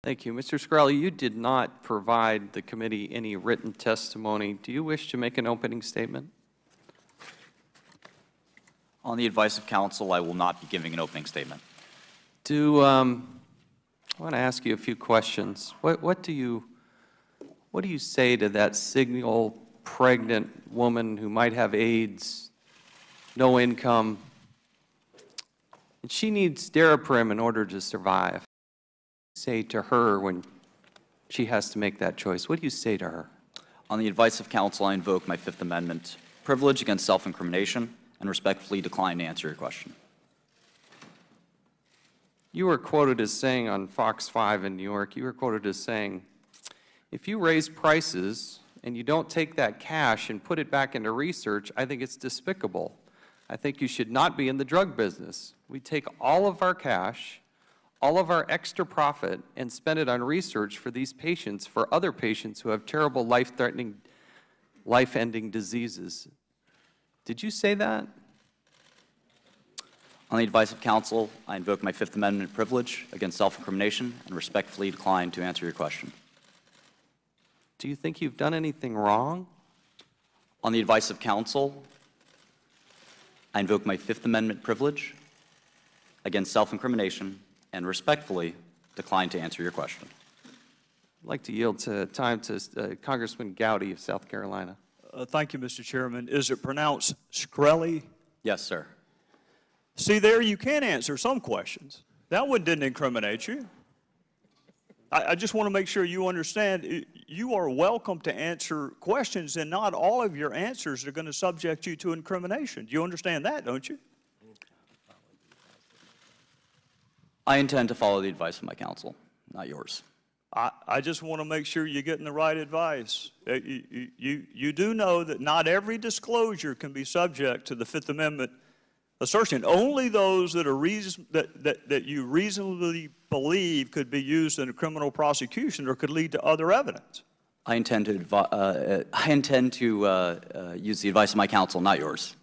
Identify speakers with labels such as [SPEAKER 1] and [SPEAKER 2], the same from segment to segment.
[SPEAKER 1] Thank you. Mr. Shkreli, you did not provide the committee any written testimony. Do you wish to make an opening statement?
[SPEAKER 2] On the advice of counsel, I will not be giving an opening statement.
[SPEAKER 1] I want to ask you a few questions. What do you say to that single pregnant woman who might have AIDS, no income, and she needs Daraprim in order to survive? Say to her when she has to make that choice? What do you say to her?
[SPEAKER 2] On the advice of counsel, I invoke my Fifth Amendment privilege against self-incrimination and respectfully decline to answer your question.
[SPEAKER 1] You were quoted as saying on Fox 5 in New York, you were quoted as saying, if you raise prices and you don't take that cash and put it back into research, I think it's despicable. I think you should not be in the drug business. We take all of our cash, all of our extra profit, and spend it on research for these patients, for other patients who have terrible life-threatening, life-ending diseases. Did you say that?
[SPEAKER 2] On the advice of counsel, I invoke my Fifth Amendment privilege against self-incrimination and respectfully decline to answer your question.
[SPEAKER 1] Do you think you've done anything wrong?
[SPEAKER 2] On the advice of counsel, I invoke my Fifth Amendment privilege against self-incrimination and respectfully decline to answer your question.
[SPEAKER 1] I'd like to yield time to Congressman Gowdy of South Carolina.
[SPEAKER 3] Thank you, Mr. Chairman. Is it pronounced Shkreli?
[SPEAKER 2] Yes, sir.
[SPEAKER 3] See, there you can answer some questions. That one didn't incriminate you. I just want to make sure you understand you are welcome to answer questions, and not all of your answers are going to subject you to incrimination. Do you understand that, don't you?
[SPEAKER 2] I intend to follow the advice of my counsel, not yours.
[SPEAKER 3] I just want to make sure you're getting the right advice. You do know that not every disclosure can be subject to the Fifth Amendment assertion. Only those that are that you reasonably believe could be used in a criminal prosecution or could lead to other evidence.
[SPEAKER 2] I intend to use the advice of my counsel, not yours.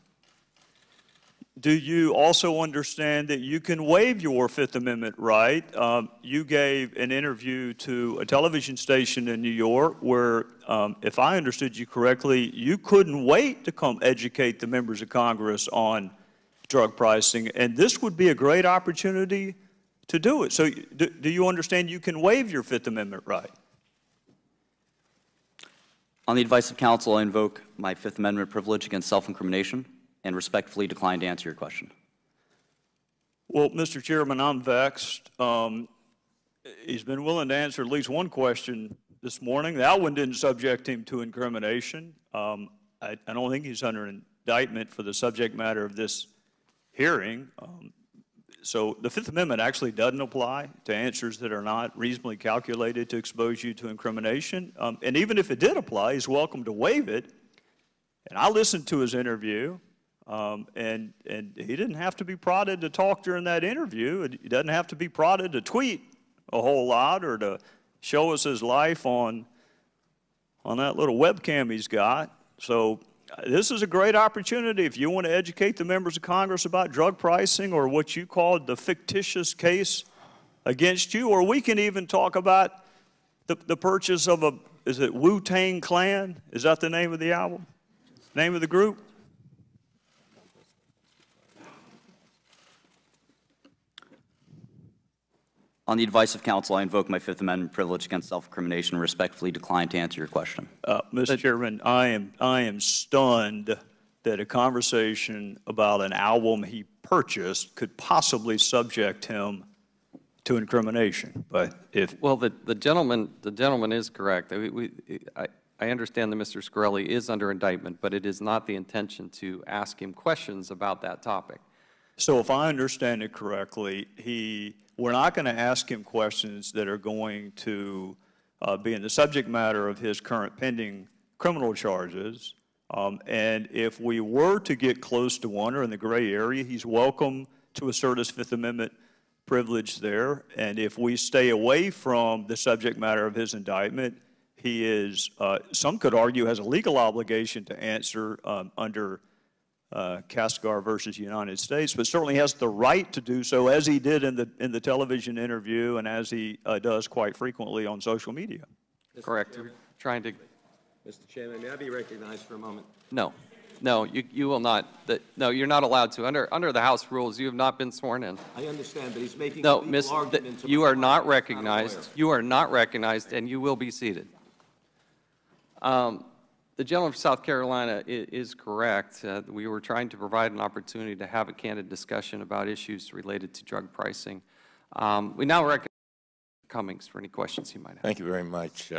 [SPEAKER 3] Do you also understand that you can waive your Fifth Amendment right? You gave an interview to a television station in New York where, if I understood you correctly, you couldn't wait to come educate the members of Congress on drug pricing, and this would be a great opportunity to do it. So do you understand you can waive your Fifth Amendment right?
[SPEAKER 2] On the advice of counsel, I invoke my Fifth Amendment privilege against self-incrimination and respectfully decline to answer your question.
[SPEAKER 3] Well, Mr. Chairman, I'm vexed. He's been willing to answer at least one question this morning. That one didn't subject him to incrimination. I don't think he's under indictment for the subject matter of this hearing. So the Fifth Amendment actually doesn't apply to answers that are not reasonably calculated to expose you to incrimination. And even if it did apply, he's welcome to waive it. And I listened to his interview. And he didn't have to be prodded to talk during that interview. He doesn't have to be prodded to tweet a whole lot or to show us his life on that little webcam he's got. So this is a great opportunity if you want to educate the members of Congress about drug pricing or what you called the fictitious case against you, or we can even talk about the purchase of is it Wu-Tang Clan? Is that the name of the album? Name of the group?
[SPEAKER 2] On the advice of counsel, I invoke my Fifth Amendment privilege against self-incrimination and respectfully decline to answer your question.
[SPEAKER 3] Mr. Chairman, I am stunned that a conversation about an album he purchased could possibly subject him to incrimination. But if
[SPEAKER 1] well, the gentleman is correct. I understand that Mr. Shkreli is under indictment, but it is not the intention to ask him questions about that topic.
[SPEAKER 3] So if I understand it correctly, we're not going to ask him questions that are going to be in the subject matter of his current pending criminal charges. And if we were to get close to one or in the gray area, he's welcome to assert his Fifth Amendment privilege there. And if we stay away from the subject matter of his indictment, he is, some could argue, has a legal obligation to answer under Kasgar versus United States, but certainly has the right to do so, as he did in the television interview and as he does quite frequently on social media.
[SPEAKER 1] Correct. We're trying to.
[SPEAKER 4] Mr. Chairman, may I be recognized for a moment?
[SPEAKER 1] No. No, you will not. No, you're not allowed to. Under the House rules, you have not been sworn in.
[SPEAKER 4] I understand, but he's making
[SPEAKER 1] No,
[SPEAKER 4] legal arguments.
[SPEAKER 1] you
[SPEAKER 4] about
[SPEAKER 1] are not
[SPEAKER 4] why he's
[SPEAKER 1] recognized.
[SPEAKER 4] a lawyer.
[SPEAKER 1] You are not recognized, and you will be seated. The gentleman from South Carolina is correct. We were trying to provide an opportunity to have a candid discussion about issues related to drug pricing. We now recognize Cummings for any questions he might have.
[SPEAKER 5] Thank you very much.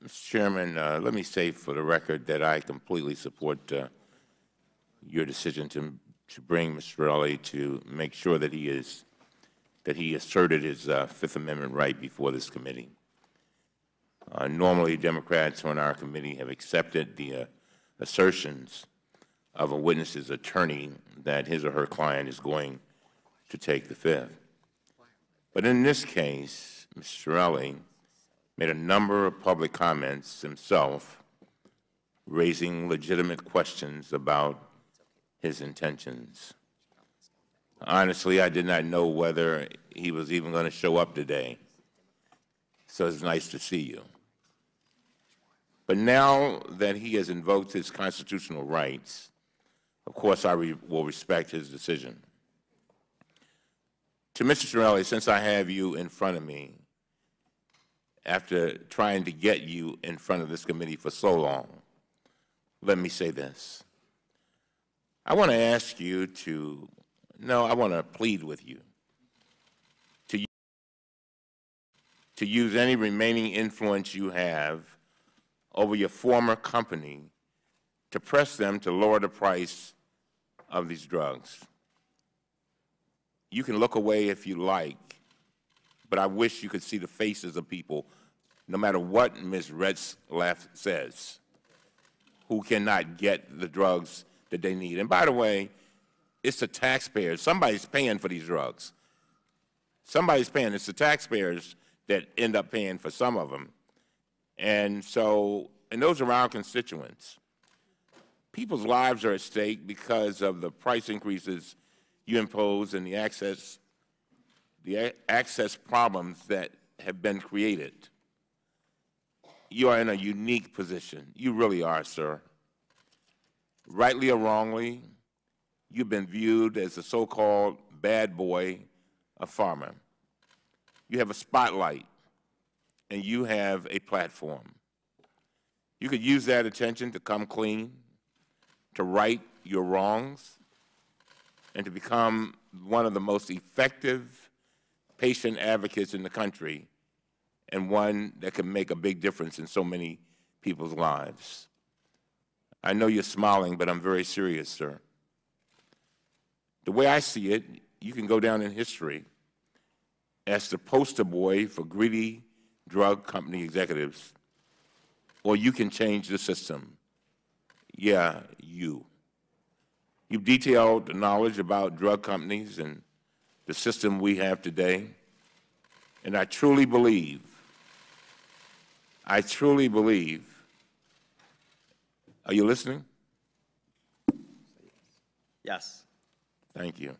[SPEAKER 5] Mr. Chairman, let me say for the record that I completely support your decision to bring Mr. Shkreli to make sure that he asserted his Fifth Amendment right before this committee. Normally, Democrats on our committee have accepted the assertions of a witness's attorney that his or her client is going to take the Fifth. But in this case, Mr. Shkreli made a number of public comments himself, raising legitimate questions about his intentions. Honestly, I did not know whether he was even going to show up today, so it's nice to see you. But now that he has invoked his constitutional rights, of course I will respect his decision. To Mr. Shkreli, since I have you in front of me, after trying to get you in front of this committee for so long, let me say this. I want to ask you to, no, I want to plead with you to use any remaining influence you have over your former company to press them to lower the price of these drugs. You can look away if you like, but I wish you could see the faces of people, no matter what Ms. Retzlaff says, who cannot get the drugs that they need. And by the way, it's the taxpayers. Somebody's paying for these drugs. Somebody's paying. It's the taxpayers that end up paying for some of them. And so, and those are our constituents. People's lives are at stake because of the price increases you impose and the access problems that have been created. You are in a unique position. You really are, sir. Rightly or wrongly, you've been viewed as the so-called bad boy of pharma. You have a spotlight, and you have a platform. You could use that attention to come clean, to right your wrongs, and to become one of the most effective patient advocates in the country, and one that can make a big difference in so many people's lives. I know you're smiling, but I'm very serious, sir. The way I see it, you can go down in history as the poster boy for greedy drug company executives, or you can change the system. Yeah, you. You've detailed the knowledge about drug companies and the system we have today, and I truly believe, are you listening?
[SPEAKER 2] Yes.
[SPEAKER 5] Thank you.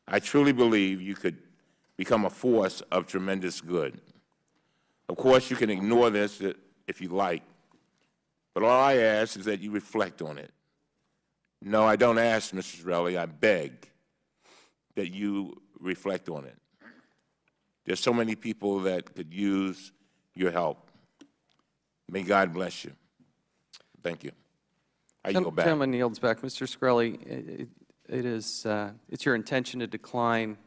[SPEAKER 5] I truly believe you could become a force of tremendous good. Of course, you can ignore this if you like, but all I ask is that you reflect on it. No, I don't ask, Mr. Shkreli, I beg that you reflect on it. There's so many people that could use your help. May God bless you. Thank you. I yield back.
[SPEAKER 1] Gentleman yields back. Mr. Shkreli, it's your intention to decline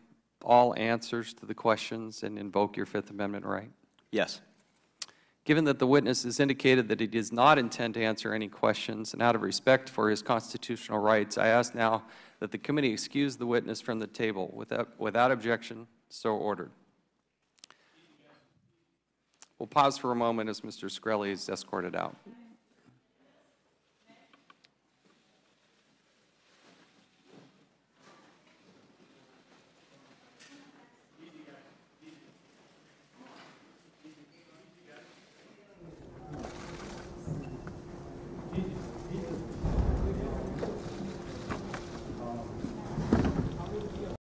[SPEAKER 1] all answers to the questions and invoke your Fifth Amendment right?
[SPEAKER 2] Yes.
[SPEAKER 1] Given that the witness has indicated that he does not intend to answer any questions, and out of respect for his constitutional rights, I ask now that the committee excuse the witness from the table. Without objection, so ordered. We'll pause for a moment as Mr. Shkreli is escorted out.